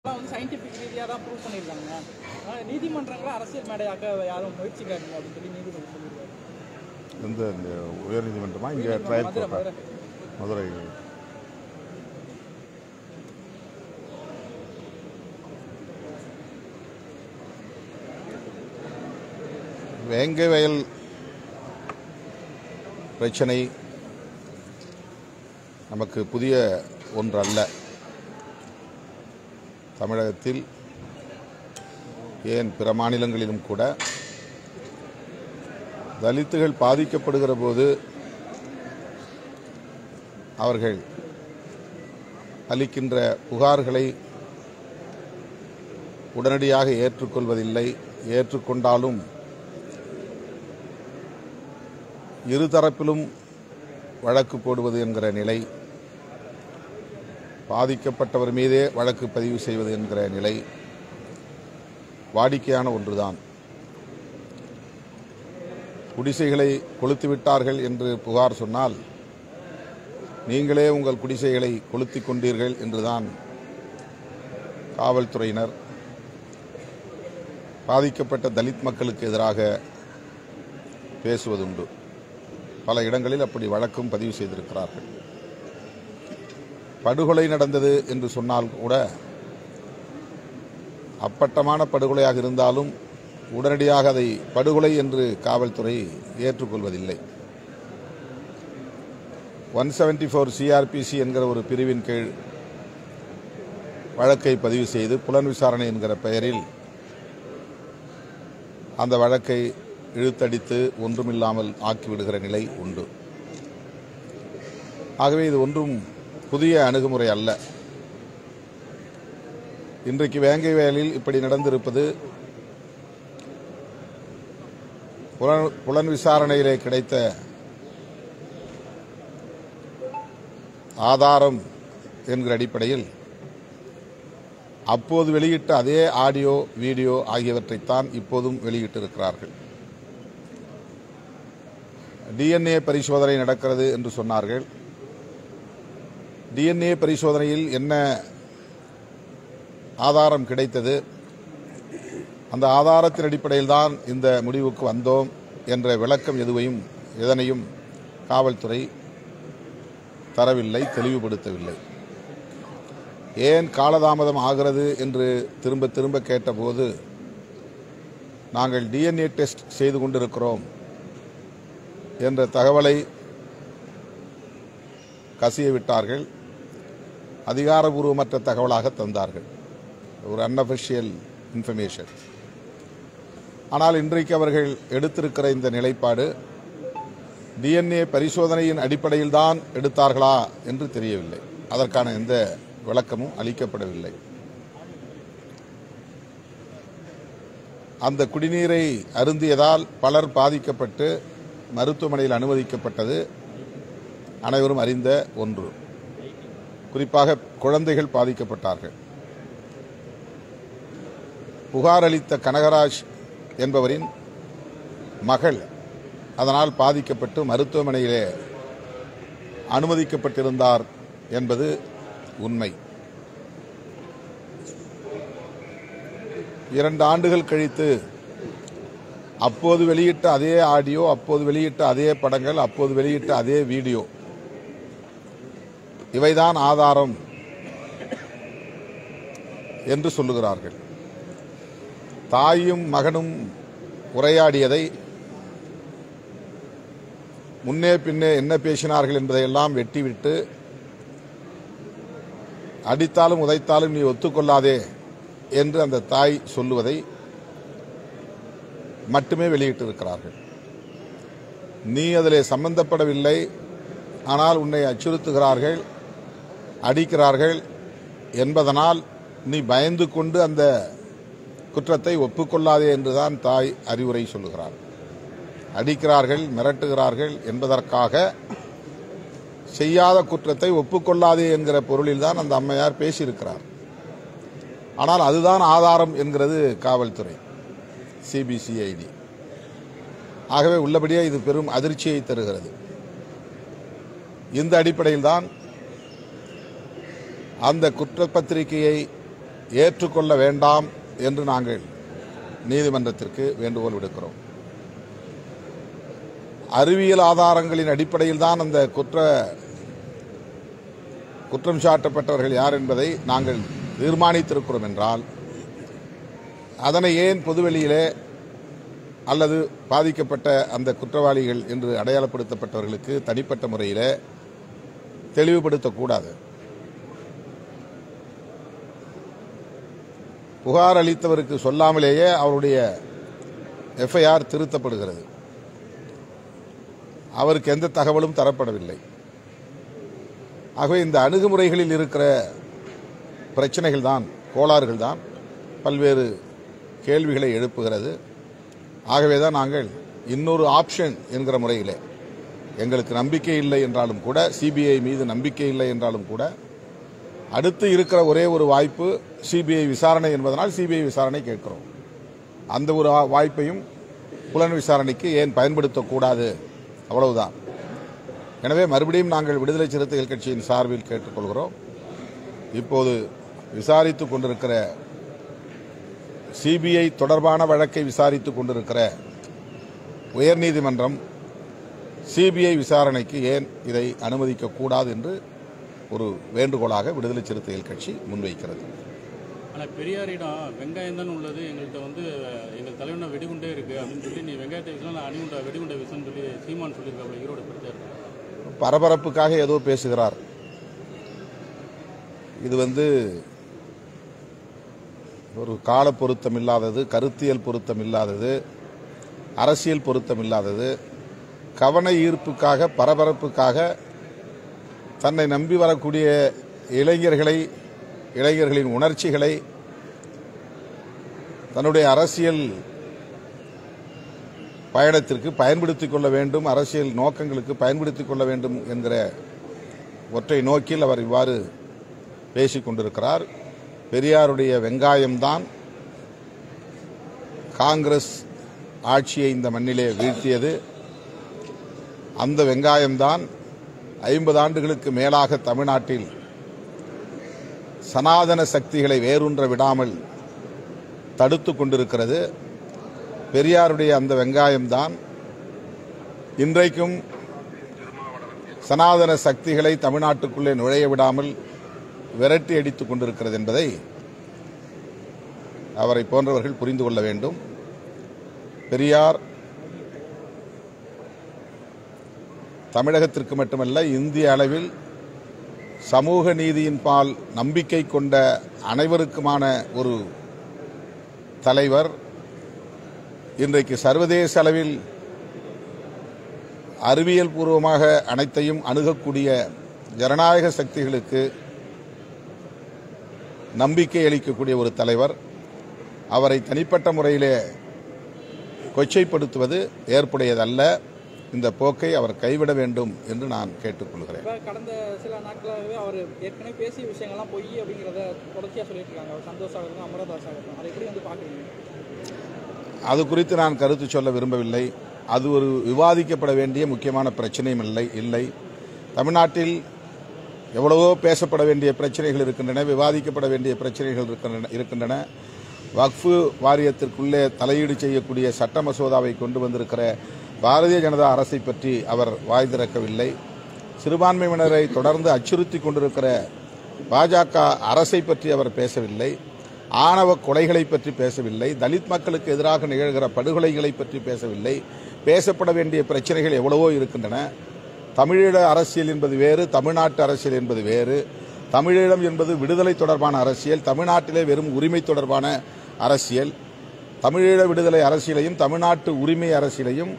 Scientific ரீதியாக தான் prove பண்ணியிருக்காங்க. அதனால் நீதிமன்றங்களை அரசியல் மேடையாக்க யாரும் முயற்சிக்காதீங்க அப்படின்னு சொல்லி நீதிபதி சொல்லியிருக்காரு. இந்த உயர் நீதிமன்றமா இங்கே ட்ரையல் மதுரை வேங்கை வயல் பிரச்சனை நமக்கு புதிய ஒன்றல்ல. தமிழகத்தில் ஏன் பிற மாநிலங்களிலும் கூட தலித்துகள் பாதிக்கப்படுகிற போது அவர்கள் அளிக்கின்ற புகார்களை உடனடியாக ஏற்றுக்கொள்வதில்லை. ஏற்றுக்கொண்டாலும் இருதரப்பிலும் வழக்கு போடுவது என்கிற நிலை, பாதிக்கப்பட்டவர் மீதே வழக்கு பதிவு செய்வது என்கிற நிலை வாடிக்கையான ஒன்றுதான். குடிசைகளை கொளுத்திவிட்டார்கள் என்று புகார் சொன்னால் நீங்களே உங்கள் குடிசைகளை கொளுத்திக் கொண்டீர்கள் என்றுதான் காவல்துறையினர் பாதிக்கப்பட்ட தலித் மக்களுக்கு எதிராக பேசுவதுண்டு. பல இடங்களில் அப்படி வழக்கும் பதிவு செய்திருக்கிறார்கள். படுகொலை நடந்தது என்று சொன்னால் கூட அப்பட்டமான படுகொலையாக இருந்தாலும் உடனடியாக அதை படுகொலை என்று காவல்துறை ஏற்றுக்கொள்வதில்லை. 174 CRPC என்கிற ஒரு பிரிவின் கீழ் வழக்கை பதிவு செய்து புலன் விசாரணை என்கிற பெயரில் அந்த வழக்கை இழுத்தடித்து ஒன்றுமில்லாமல் ஆக்கிவிடுகிற நிலை உண்டு. ஆகவே இது ஒன்றும் புதிய அணுகுமுறை அல்ல. இன்றைக்கு வேங்கை வயலில் இப்படி நடந்திருப்பது புலன் விசாரணையிலே கிடைத்த ஆதாரம் என்கிற அடிப்படையில் அப்போது வெளியிட்ட அதே ஆடியோ வீடியோ ஆகியவற்றைத்தான் இப்போதும் வெளியிட்டிருக்கிறார்கள். DNA பரிசோதனை நடக்கிறது என்று சொன்னார்கள். DNA பரிசோதனையில் என்ன ஆதாரம் கிடைத்தது, அந்த ஆதாரத்தின் அடிப்படையில் தான் இந்த முடிவுக்கு வந்தோம் என்ற விளக்கம் எதனையும் காவல்துறை தரவில்லை, தெளிவுபடுத்தவில்லை. ஏன் காலதாமதம் ஆகிறது என்று திரும்ப திரும்ப கேட்டபோது நாங்கள் DNA டெஸ்ட் செய்து கொண்டிருக்கிறோம் என்ற தகவலை கசிய விட்டார்கள். அதிகாரபூர்வமற்ற தகவலாக தந்தார்கள், ஒரு அன்அஃபிஷியல் இன்ஃபர்மேஷன். ஆனால் இன்றைக்கு அவர்கள் எடுத்திருக்கிற இந்த நிலைப்பாடு DNA பரிசோதனையின் அடிப்படையில் தான் எடுத்தார்களா என்று தெரியவில்லை. அதற்கான எந்த விளக்கமும் அளிக்கப்படவில்லை. அந்த குடிநீரை அருந்தியதால் பலர் பாதிக்கப்பட்டு மருத்துவமனையில் அனுமதிக்கப்பட்டது அனைவரும் அறிந்த ஒன்று. குறிப்பாக குழந்தைகள் பாதிக்கப்பட்டார்கள். புகார் அளித்த கனகராஜ் என்பவரின் மகள் அதனால் பாதிக்கப்பட்டு மருத்துவமனையிலே அனுமதிக்கப்பட்டிருந்தார் என்பது உண்மை. 2 ஆண்டுகள் கழித்து அப்போது வெளியிட்ட அதே ஆடியோ, அப்போது வெளியிட்ட அதே படங்கள், அப்போது வெளியிட்ட அதே வீடியோ, இவைதான் ஆதாரம் என்று சொல்லுகிறார்கள். தாயும் மகனும் உரையாடியதை முன்னே பின்னே என்ன பேசினார்கள் என்பதையெல்லாம் வெட்டிவிட்டு அடித்தாலும் உதைத்தாலும் நீ ஒத்துக்கொள்ளாதே என்று அந்த தாய் சொல்லுவதை மட்டுமே வெளியிட்டிருக்கிறார்கள். நீ அதிலே சம்பந்தப்படவில்லை, ஆனால் உன்னை அச்சுறுத்துகிறார்கள், அடிக்கிறார்கள் என்பதனால் நீ பயந்து கொண்டு அந்த குற்றத்தை ஒப்புக்கொள்ளாதே என்றுதான் தாய் அறிவுரை சொல்லுகிறார். அடிக்கிறார்கள், மிரட்டுகிறார்கள் என்பதற்காக செய்யாத குற்றத்தை ஒப்புக்கொள்ளாதே என்கிற பொருளில்தான் அந்த அம்மையார் பேசியிருக்கிறார். ஆனால் அதுதான் ஆதாரம் என்கிறது காவல்துறை, CBCID. ஆகவே உள்ளபடியே இது பெரும் அதிர்ச்சியை தருகிறது. இந்த அடிப்படையில் தான் அந்த குற்றப்பத்திரிகையை ஏற்றுக்கொள்ள வேண்டாம் என்று நாங்கள் நீதிமன்றத்திற்கு வேண்டுகோள் விடுக்கிறோம். அறிவியல் ஆதாரங்களின் அடிப்படையில் தான் அந்த குற்றம் சாட்டப்பட்டவர்கள் யார் என்பதை நாங்கள் தீர்மானித்திருக்கிறோம் என்றால் அதனை ஏன் பொதுவெளியிலே அல்லது பாதிக்கப்பட்ட அந்த குற்றவாளிகள் என்று அடையாளப்படுத்தப்பட்டவர்களுக்கு தனிப்பட்ட முறையில் தெளிவுபடுத்தக்கூடாது? புகார் அளித்தவருக்கு சொல்லாமலேயே அவருடைய எஃப்ஐஆர் திருத்தப்படுகிறது. அவருக்கு எந்த தகவலும் தரப்படவில்லை. ஆகவே இந்த அணுகுமுறைகளில் இருக்கிற பிரச்சனைகள் தான், கோளாறுகள் தான் பல்வேறு கேள்விகளை எழுப்புகிறது. ஆகவேதான் நாங்கள் இன்னொரு ஆப்ஷன் என்கிற முறையிலே எங்களுக்கு நம்பிக்கை இல்லை என்றாலும் கூட, சிபிஐ மீது நம்பிக்கை இல்லை என்றாலும் கூட, அடுத்து இருக்கிற ஒரே ஒரு வாய்ப்பு சிபிஐ விசாரணை என்பதனால் சிபிஐ விசாரணை கேட்கிறோம். அந்த ஒரு வாய்ப்பையும் புலன் விசாரணைக்கு ஏன் பயன்படுத்தக்கூடாது? அவ்வளவுதான். எனவே மறுபடியும் நாங்கள் விடுதலை சிறுத்தைகள் கட்சியின் சார்பில் கேட்டுக்கொள்கிறோம். இப்போது விசாரித்துக் கொண்டிருக்கிற சிபிஐ தொடர்பான வழக்கை விசாரித்துக் கொண்டிருக்கிற உயர்நீதிமன்றம் சிபிஐ விசாரணைக்கு ஏன் இதை அனுமதிக்கக்கூடாது என்று ஒரு வேண்டுகோளாக விடுதலை சிறுத்தைகள் கட்சி முன்வைக்கிறது. ஆனால் பெரியாரிடம் வெங்காயம் தான் உள்ளது, எங்கள்கிட்ட எங்கள் தலைவன வெடிகுண்டே இருக்கு அப்படின்னு சொல்லி, நீ வெங்காயத்தை விஷயம் நான் அணிகுண்ட வெடிகுண்ட விஷயம் சொல்லி சீமான் சொல்லியிருக்காங்க. ஈரோடு பிரச்சாரம் பரபரப்புக்காக ஏதோ பேசுகிறார். இது ஒரு கால பொருத்தம் இல்லாதது, கருத்தியல் பொருத்தம் இல்லாதது, அரசியல் பொருத்தம் இல்லாதது. கவன ஈர்ப்புக்காக, பரபரப்புக்காக தன்னை நம்பி வரக்கூடிய இளைஞர்களின் உணர்ச்சிகளை தன்னுடைய அரசியல் பயணத்திற்கு பயன்படுத்திக் கொள்ள வேண்டும், அரசியல் நோக்கங்களுக்கு பயன்படுத்திக் கொள்ள வேண்டும் என்கிற ஒற்றை நோக்கில் அவர் இவ்வாறு பேசிக் கொண்டிருக்கிறார். பெரியாருடைய வெங்காயம்தான் காங்கிரஸ் ஆட்சியை இந்த மண்ணிலே வீழ்த்தியது. அந்த வெங்காயம்தான் 50 ஆண்டுகளுக்கு மேலாக தமிழ்நாட்டில் சனாதன சக்திகளை வேரூன்ற விடாமல் தடுத்துக் கொண்டிருக்கிறது. பெரியாருடைய அந்த வெங்காயம்தான் இன்றைக்கும் சனாதன சக்திகளை தமிழ்நாட்டுக்குள்ளே நுழைய விடாமல் விரட்டி அடித்துக் கொண்டிருக்கிறது என்பதை அவரை போன்றவர்கள் புரிந்து கொள்ள வேண்டும். பெரியார் தமிழகத்திற்கு மட்டுமல்ல, இந்திய அளவில் சமூக நீதியின் பால் நம்பிக்கை கொண்ட அனைவருக்குமான ஒரு தலைவர். இன்றைக்கு சர்வதேச அளவில் அறிவியல் பூர்வமாக அனைத்தையும் அணுகக்கூடிய ஜனநாயக சக்திகளுக்கு நம்பிக்கை அளிக்கக்கூடிய ஒரு தலைவர். அவரை தனிப்பட்ட முறையிலே கொச்சைப்படுத்துவது ஏற்புடையதல்ல. இந்த போக்கை அவர் கைவிட வேண்டும் என்று நான் கேட்டுக்கொள்கிறேன். கடந்த சில நாட்களாகவே அவர் ஏற்கனவே பேசிய விஷயங்கள்லாம் பொய் அப்படிங்கிறத தொடர்ச்சியாக சொல்லிட்டு இருக்காங்க. சந்தோஷ் ஆகட்டும், அமரதாஸ் ஆகட்டும், அதை எப்படி பார்க்குறீங்க? அது குறித்து நான் கருத்து சொல்ல விரும்பவில்லை. அது ஒரு விவாதிக்கப்பட வேண்டிய முக்கியமான பிரச்சனையும் இல்லை. தமிழ்நாட்டில் எவ்வளவோ பேசப்பட வேண்டிய பிரச்சனைகள் இருக்கின்றன, விவாதிக்கப்பட வேண்டிய பிரச்சனைகள் இருக்கின்றன. வக்ஃபு வாரியத்திற்குள்ளே தலையீடு செய்யக்கூடிய சட்ட மசோதாவை கொண்டு வந்திருக்கிற பாரதிய ஜனதா அரசை பற்றி அவர் வாய் திறக்கவில்லை. சிறுபான்மையினரை தொடர்ந்து அச்சுறுத்தி கொண்டிருக்கிற பாஜக அரசை பற்றி அவர் பேசவில்லை. ஆணவ கொலைகளை பற்றி பேசவில்லை. தலித் மக்களுக்கு எதிராக நிகழ்கிற படுகொலைகளை பற்றி பேசவில்லை. பேசப்பட வேண்டிய பிரச்சனைகள் எவ்வளவோ இருக்கின்றன. தமிழீழ அரசியல் என்பது வேறு, தமிழ்நாட்டு அரசியல் என்பது வேறு. தமிழீழம் என்பது விடுதலை தொடர்பான அரசியல், தமிழ்நாட்டிலே வெறும் உரிமை தொடர்பான அரசியல். தமிழீழ விடுதலை அரசியலையும் தமிழ்நாட்டு உரிமை அரசியலையும்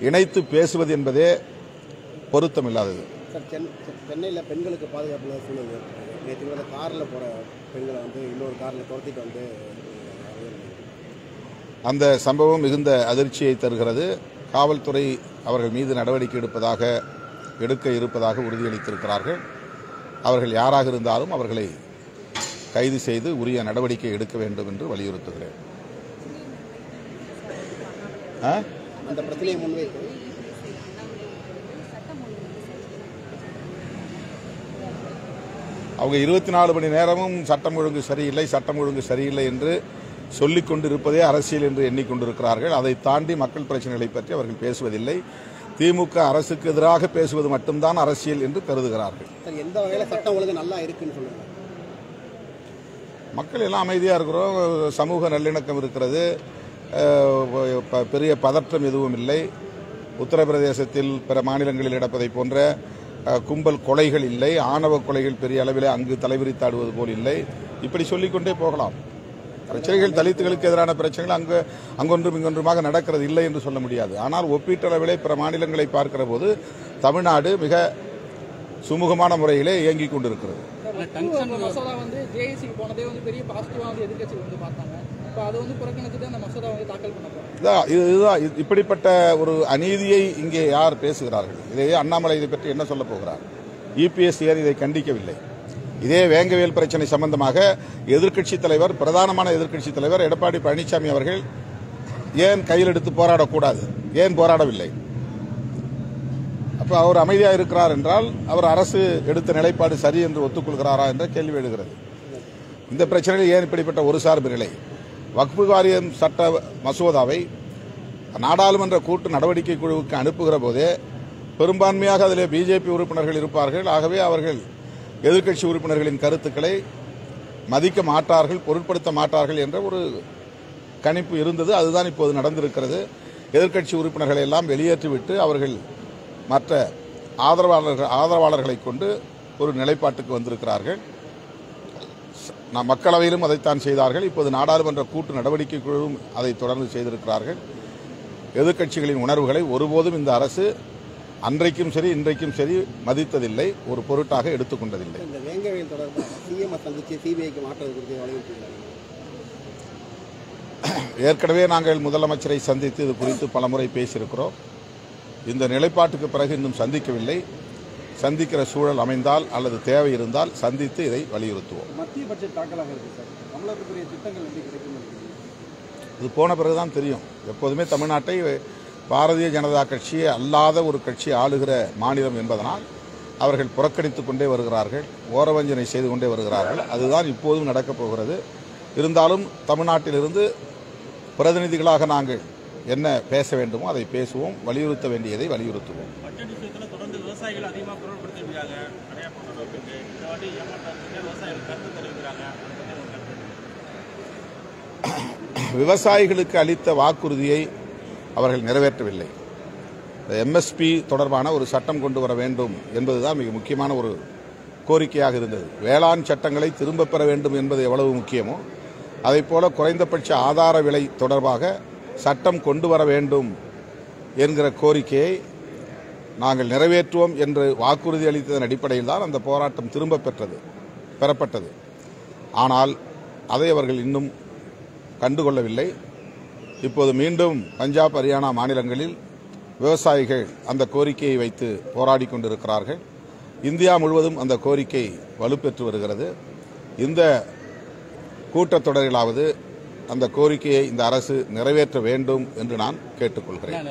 இணைத்து பேசுவது என்பதே பொருத்தமில்லாதது. சென்னையில் பெண்களுக்கு பாதுகாப்பு சூழ்நிலை நேற்று காரில் போகிற பெண்களை இன்னொரு காரில் துரத்திட்டு அந்த சம்பவம் மிகுந்த அதிர்ச்சியை தருகிறது. காவல்துறை அவர்கள் மீது நடவடிக்கை எடுக்க இருப்பதாக உறுதியளித்திருக்கிறார்கள். அவர்கள் யாராக இருந்தாலும் அவர்களை கைது செய்து உரிய நடவடிக்கை எடுக்க வேண்டும் என்று வலியுறுத்துகிறேன். அந்த பிரச்சனையை முன்வைத்து அவங்க 24 மணி நேரமும் சட்டம் ஒழுங்கு சரியில்லை, சட்டம் ஒழுங்கு சரியில்லை என்று சொல்லிக் கொண்டிருப்பதே அரசியல் என்று எண்ணிக்கொண்டிருக்கிறார்கள். அதை தாண்டி மக்கள் பிரச்சனைகளை பற்றி அவர்கள் பேசுவதில்லை. திமுக அரசுக்கு எதிராக பேசுவது மட்டும்தான் அரசியல் என்று கருதுகிறார்கள். எந்த வகையில் சட்டம் ஒழுங்கு நல்லா இருக்குன்னு சொல்லுங்க. மக்கள் எல்லாம் அமைதியாக இருக்கிறோம், சமூக நல்லிணக்கம் இருக்கிறது, பெரிய பதற்றம் எதுவும் இல்லை. உத்தரப்பிரதேசத்தில் பிற மாநிலங்களில் நடப்பதை போன்ற கும்பல் கொலைகள் இல்லை, ஆணவ கொலைகள் பெரிய அளவில் அங்கு தலைவிரித்தாடுவது போல் இல்லை. இப்படி சொல்லிக்கொண்டே போகலாம். பிரச்சனைகள் தலித்துகளுக்கு எதிரான பிரச்சனைகள் அங்கொன்றும் இங்கொன்றுமாக நடக்கிறது இல்லை என்று சொல்ல முடியாது. ஆனால் ஒப்பீட்டளவிலே பிற மாநிலங்களை பார்க்கிற போது தமிழ்நாடு மிக சுமூகமான முறையிலே இயங்கிக் கொண்டிருக்கிறது. மசோதா வந்து ஜேஏசிக்கு போனதே வந்து பெரிய பாசிட்டிவா வந்து எதிர்க்கட்சிகள் வந்து பார்த்தாங்க. இப்போ அதை வந்து புறக்கணிச்சுட்டு அந்த மசோதா வந்து தாக்கல் பண்ண இதுதான் இப்படிப்பட்ட ஒரு அநீதியை இங்கே யார் பேசுகிறார்கள்? இதையே அண்ணாமலை இதை பற்றி என்ன சொல்ல போகிறார்? இபிஎஸ் ஏன் இதை கண்டிக்கவில்லை? இதே வேங்கவேல் பிரச்சனை சம்பந்தமாக எதிர்க்கட்சித் தலைவர், பிரதானமான எதிர்க்கட்சித் தலைவர் எடப்பாடி பழனிசாமி அவர்கள் ஏன் கையில் எடுத்து போராடக்கூடாது, ஏன் போராடவில்லை? அப்ப அவர் அமைதியாக இருக்கிறார் என்றால் அவர் அரசு எடுத்த நிலைப்பாடு சரி என்று ஒத்துக்கொள்கிறாரா என்ற கேள்வி எழுகிறது. இந்த பிரச்சனையில் ஏன் இப்படிப்பட்ட ஒரு சார்பு நிலை? வக்ஃபு வாரியம் சட்ட மசோதாவை நாடாளுமன்ற கூட்டு நடவடிக்கை குழுவுக்கு அனுப்புகிற போதே பெரும்பான்மையாக அதிலே பிஜேபி உறுப்பினர்கள் இருப்பார்கள். ஆகவே அவர்கள் எதிர்க்கட்சி உறுப்பினர்களின் கருத்துக்களை மதிக்க மாட்டார்கள், பொருட்படுத்த மாட்டார்கள் என்ற ஒரு கணிப்பு இருந்தது. அதுதான் இப்போது நடந்திருக்கிறது. எதிர்க்கட்சி உறுப்பினர்களை எல்லாம் வெளியேற்றிவிட்டு அவர்கள் மற்ற ஆதரவாளர்களை கொண்டு ஒரு நிலைப்பாட்டுக்கு வந்திருக்கிறார்கள். மக்களவையிலும் அதைத்தான் செய்தார்கள். இப்போது நாடாளுமன்ற கூட்டு நடவடிக்கை குழுவும் அதை தொடர்ந்து செய்திருக்கிறார்கள். எதிர்க்கட்சிகளின் உணர்வுகளை ஒருபோதும் இந்த அரசு அன்றைக்கும் சரி இன்றைக்கும் சரி மதித்ததில்லை, ஒரு பொருட்டாக எடுத்துக்கொண்டதில்லை. இந்த வேங்கவேல் தொடர்பாக சிஎம் சந்திச்சு சிபிஐக்கு மாற்றுவது குறித்து வலியுறுத்தினார். ஏற்கனவே நாங்கள் முதலமைச்சரை சந்தித்து இது குறித்து பலமுறை பேசியிருக்கிறோம். இந்த நிலைப்பாட்டுக்கு பிறகு இன்னும் சந்திக்கவில்லை. சந்திக்கிற சூழல் அமைந்தால் அல்லது தேவை இருந்தால் சந்தித்து இதை வலியுறுத்துவோம். மத்திய பட்ஜெட் தாக்கலாக இருக்கு சார், தமிழகத்துக்குரிய திட்டங்கள் எப்படி கிடைக்கும்? இது போன பிறகுதான் தெரியும். எப்போதுமே தமிழ்நாட்டை பாரதிய ஜனதா கட்சி அல்லாத ஒரு கட்சி ஆளுகிற மாநிலம் என்பதனால் அவர்கள் புறக்கணித்துக் கொண்டே வருகிறார்கள், ஓரவஞ்சனை செய்து கொண்டே வருகிறார்கள். அதுதான் இப்போதும் நடக்கப் போகிறது. இருந்தாலும் தமிழ்நாட்டிலிருந்து பிரதிநிதிகளாக நாங்கள் என்ன பேச வேண்டுமோ அதை பேசுவோம், வலியுறுத்த வேண்டியதை வலியுறுத்துவோம். தொடர்ந்து விவசாயிகள் அதிகமாக குரல் கொடுத்திருக்கிறாங்க. விவசாயிகளுக்கு அளித்த வாக்குறுதியை அவர்கள் நிறைவேற்றவில்லை. எம்எஸ்பி தொடர்பான ஒரு சட்டம் கொண்டு வர வேண்டும் என்பதுதான் மிக முக்கியமான ஒரு கோரிக்கையாக இருந்தது. வேளாண் சட்டங்களை திரும்பப் பெற வேண்டும் என்பது எவ்வளவு முக்கியமோ அதைப்போல குறைந்தபட்ச ஆதார விலை தொடர்பாக சட்டம் கொண்டு வர வேண்டும் என்கிற கோரிக்கையை நாங்கள் நிறைவேற்றுவோம் என்று வாக்குறுதி அளித்ததன் அடிப்படையில் தான் அந்த போராட்டம் திரும்ப பெறப்பட்டது. ஆனால் அதை அவர்கள் இன்னும் கண்டுகொள்ளவில்லை. இப்போது மீண்டும் பஞ்சாப், ஹரியானா மாநிலங்களில் விவசாயிகள் அந்த கோரிக்கையை வைத்து போராடி கொண்டிருக்கிறார்கள். இந்தியா முழுவதும் அந்த கோரிக்கை வலுப்பெற்று வருகிறது. இந்த கூட்டத்தொடரிலாவது அந்த கோரிக்கையை இந்த அரசு நிறைவேற்ற வேண்டும் என்று நான் கேட்டுக்கொள்கிறேன்.